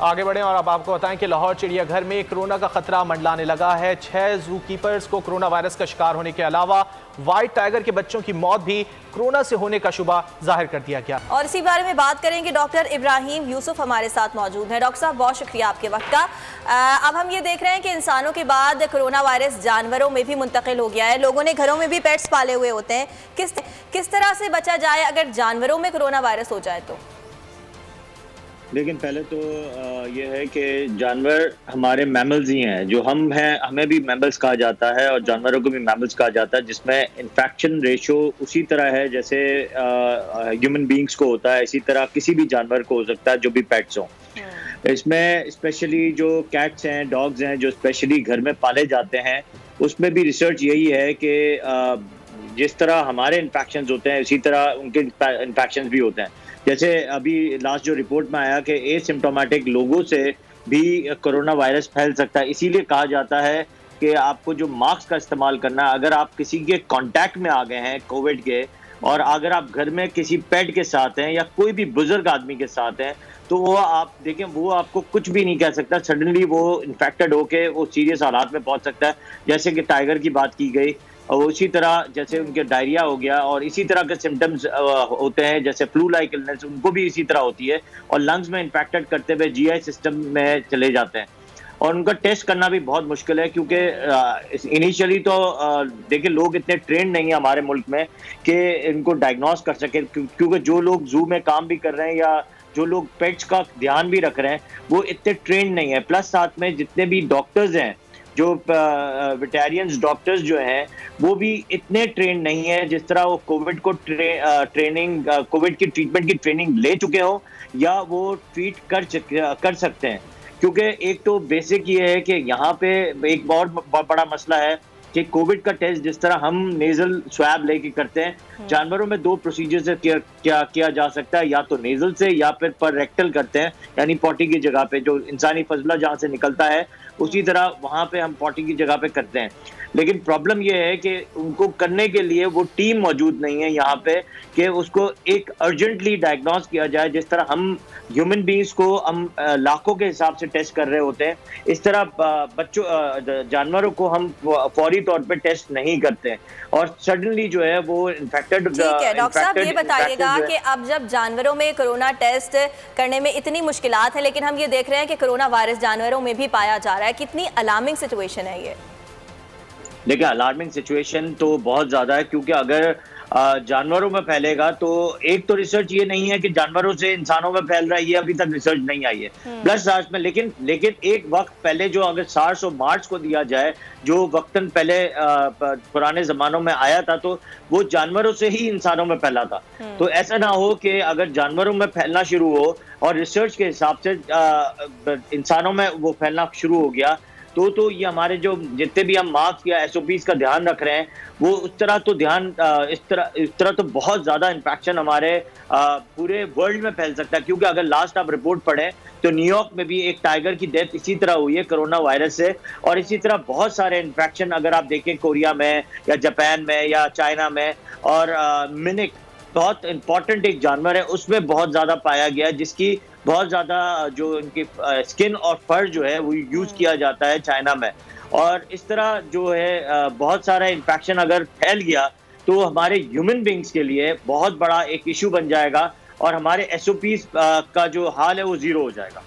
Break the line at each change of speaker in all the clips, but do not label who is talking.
आगे बढ़ें और अब आपको बताएं कि लाहौर चिड़ियाघर में कोरोना का खतरा मंडलाने लगा है। 6 जू कीपर्स को कोरोना वायरस का शिकार होने के अलावा व्हाइट टाइगर के बच्चों की मौत भी कोरोना से होने का शुबा जाहिर कर दिया गया।
और इसी बारे में बात करेंगे, डॉक्टर इब्राहिम यूसुफ हमारे साथ मौजूद हैं। डॉक्टर साहब, बहुत शुक्रिया आपके वक्त का। अब हम ये देख रहे हैं कि इंसानों के बाद कोरोना वायरस जानवरों में भी मुंतकिल हो गया है। लोगों ने घरों में भी पेट्स पाले हुए होते हैं। किस तरह से बचा जाए अगर जानवरों में कोरोना वायरस हो जाए तो?
लेकिन पहले तो ये है कि जानवर हमारे मैमल्स ही हैं, जो हम हैं हमें भी मैमल्स कहा जाता है और जानवरों को भी मैमल्स कहा जाता है, जिसमें इन्फेक्शन रेशो उसी तरह है जैसे ह्यूमन बींग्स को होता है, इसी तरह किसी भी जानवर को हो सकता है जो भी पेट्स हों। इसमें स्पेशली जो कैट्स हैं, डॉग्स हैं, जो स्पेशली घर में पाले जाते हैं, उसमें भी रिसर्च यही है कि जिस तरह हमारे इन्फेक्शंस होते हैं उसी तरह उनके इन्फेक्शंस भी होते हैं। जैसे अभी लास्ट जो रिपोर्ट में आया कि एसिम्प्टोमेटिक लोगों से भी कोरोना वायरस फैल सकता है। इसीलिए कहा जाता है कि आपको जो मास्क का इस्तेमाल करना, अगर आप किसी के कांटेक्ट में आ गए हैं कोविड के, और अगर आप घर में किसी पेट के साथ हैं या कोई भी बुजुर्ग आदमी के साथ हैं, तो वो आप देखें वो आपको कुछ भी नहीं कह सकता, सडनली वो इन्फेक्टेड होके वो सीरियस हालात में पहुंच सकता है। जैसे कि टाइगर की बात की गई, और उसी तरह जैसे उनके डायरिया हो गया और इसी तरह के सिम्टम्स होते हैं, जैसे फ्लू लाइक इलनेस उनको भी इसी तरह होती है और लंग्स में इन्फेक्टेड करते हुए जीआई सिस्टम में चले जाते हैं। और उनका टेस्ट करना भी बहुत मुश्किल है, क्योंकि इनिशियली तो देखिए लोग इतने ट्रेंड नहीं है हमारे मुल्क में कि इनको डायग्नोस कर सके, क्योंकि जो लोग जू में काम भी कर रहे हैं या जो लोग पेट्स का ध्यान भी रख रहे हैं वो इतने ट्रेंड नहीं है। प्लस साथ में जितने भी डॉक्टर्स हैं, जो वेटेरियंस डॉक्टर्स जो हैं, वो भी इतने ट्रेन नहीं है जिस तरह वो कोविड को ट्रेनिंग कोविड की ट्रीटमेंट की ट्रेनिंग ले चुके हो या वो ट्रीट कर सकते हैं। क्योंकि एक तो बेसिक ये है कि यहाँ पे एक बहुत बड़ा मसला है कि कोविड का टेस्ट जिस तरह हम नेजल स्वैब लेके करते हैं, जानवरों में 2 प्रोसीजर से किया जा सकता है, या तो नेजल से या फिर पर रेक्टल करते हैं, यानी पॉटी की जगह पे जो इंसानी फजला जहाँ से निकलता है उसी तरह वहाँ पे हम पॉटी की जगह पे करते हैं। लेकिन प्रॉब्लम ये है कि उनको करने के लिए वो टीम मौजूद नहीं है यहाँ पे कि उसको एक अर्जेंटली डायग्नोस किया जाए। जिस तरह हम ह्यूमन बींग्स को हम लाखों के हिसाब से टेस्ट कर रहे होते हैं, इस तरह जानवरों को हम फौरी तौर पे टेस्ट नहीं करते हैं और सडनली जो है वो इन्फेक्टेड।
ठीक है डॉक्टर साहब, ये बताइएगा कि अब जब जानवरों में कोरोना टेस्ट करने में इतनी मुश्किलात है, लेकिन हम ये देख रहे हैं कि कोरोना वायरस जानवरों में भी पाया जा रहा है, कितनी अलार्मिंग सिचुएशन है ये?
देखिए अलार्मिंग सिचुएशन तो बहुत ज़्यादा है, क्योंकि अगर जानवरों में फैलेगा तो एक तो रिसर्च ये नहीं है कि जानवरों से इंसानों में फैल रहा है, ये अभी तक रिसर्च नहीं आई है प्लस सार्स में। लेकिन एक वक्त पहले जो अगर सार्स और मार्स को दिया जाए, जो वक्तन पहले पुराने ज़मानों में आया था, तो वो जानवरों से ही इंसानों में फैला था। तो ऐसा ना हो कि अगर जानवरों में फैलना शुरू हो और रिसर्च के हिसाब से इंसानों में वो फैलना शुरू हो गया, तो ये हमारे जो जितने भी हम मास्क या एसओपीज का ध्यान रख रहे हैं, वो उस तरह तो इस तरह तो बहुत ज़्यादा इन्फेक्शन हमारे पूरे वर्ल्ड में फैल सकता है। क्योंकि अगर लास्ट आप रिपोर्ट पढ़ें तो न्यूयॉर्क में भी एक टाइगर की डेथ इसी तरह हुई है कोरोना वायरस से, और इसी तरह बहुत सारे इन्फेक्शन अगर आप देखें कोरिया में या जापान में या चाइना में, और मिनिक बहुत इंपॉर्टेंट एक जानवर है उसमें बहुत ज़्यादा पाया गया है, जिसकी बहुत ज़्यादा जो इनकी स्किन और फर जो है वो यूज़ किया जाता है चाइना में। और इस तरह जो है बहुत सारा इन्फेक्शन अगर फैल गया तो हमारे ह्यूमन बींग्स के लिए बहुत बड़ा एक इशू बन जाएगा और हमारे एसओपीज का जो हाल है वो ज़ीरो हो जाएगा।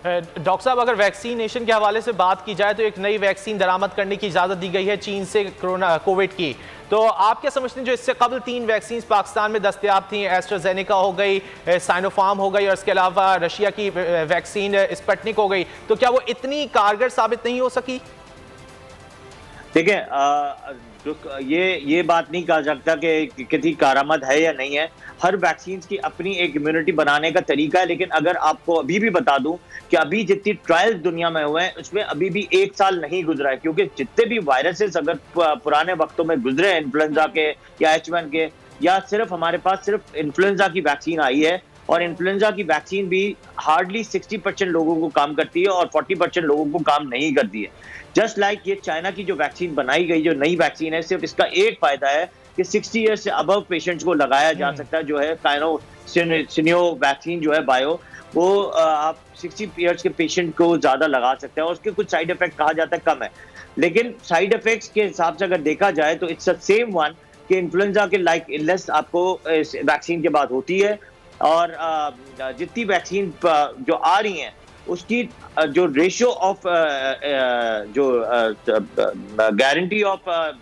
डॉक्टर साहब, अगर वैक्सीनेशन के हवाले से बात की जाए तो एक नई वैक्सीन दरामद करने की इजाज़त दी गई है चीन से कोविड की, तो आप क्या समझते हैं जो इससे कबल 3 वैक्सीन पाकिस्तान में दस्तयाब थी, एस्ट्राजेनेका हो गई, साइनोफार्म हो गई और इसके अलावा रशिया की वैक्सीन स्पुतनिक हो गई, तो क्या वो इतनी कारगर साबित नहीं हो सकी?
देखिए ये बात नहीं कहा सकता कि कितनी कारामद है या नहीं है। हर वैक्सीन की अपनी एक इम्यूनिटी बनाने का तरीका है, लेकिन अगर आपको अभी भी बता दूं कि अभी जितनी ट्रायल्स दुनिया में हुए हैं उसमें अभी भी 1 साल नहीं गुजरा है, क्योंकि जितने भी वायरसेस अगर पुराने वक्तों में गुजरे हैं इन्फ्लुएंजा के या H1 के, या सिर्फ हमारे पास सिर्फ इन्फ्लुएंजा की वैक्सीन आई है, और इन्फ्लुएंजा की वैक्सीन भी हार्डली 60% लोगों को काम करती है और 40% लोगों को काम नहीं करती है। जस्ट लाइक ये चाइना की जो वैक्सीन बनाई गई, जो नई वैक्सीन है, सिर्फ इसका एक फायदा है कि 60 ईयर्स से अबव पेशेंट्स को लगाया जा सकता है, जो है काइनो सिनियो वैक्सीन जो है बायो, वो आप 60 ईयर्स के पेशेंट को ज़्यादा लगा सकते हैं और उसके कुछ साइड इफेक्ट कहा जाता है कम है, लेकिन साइड इफेक्ट्स के हिसाब से अगर देखा जाए तो इट्स द सेम वन कि इन्फ्लुएंजा के लाइक इलनेस आपको इस वैक्सीन के बाद होती है। और जितनी वैक्सीन जो आ रही हैं उसकी जो रेशियो ऑफ जो गारंटी ऑफ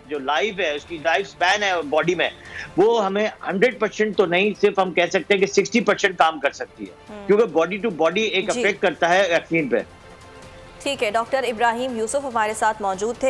जो लाइफ है, उसकी लाइफ स्पैन है बॉडी में, वो हमें 100% तो नहीं, सिर्फ हम कह सकते हैं कि 60% काम कर सकती है, क्योंकि बॉडी टू बॉडी एक इफेक्ट करता है वैक्सीन पे।
ठीक है, डॉक्टर इब्राहिम यूसुफ हमारे साथ मौजूद थे।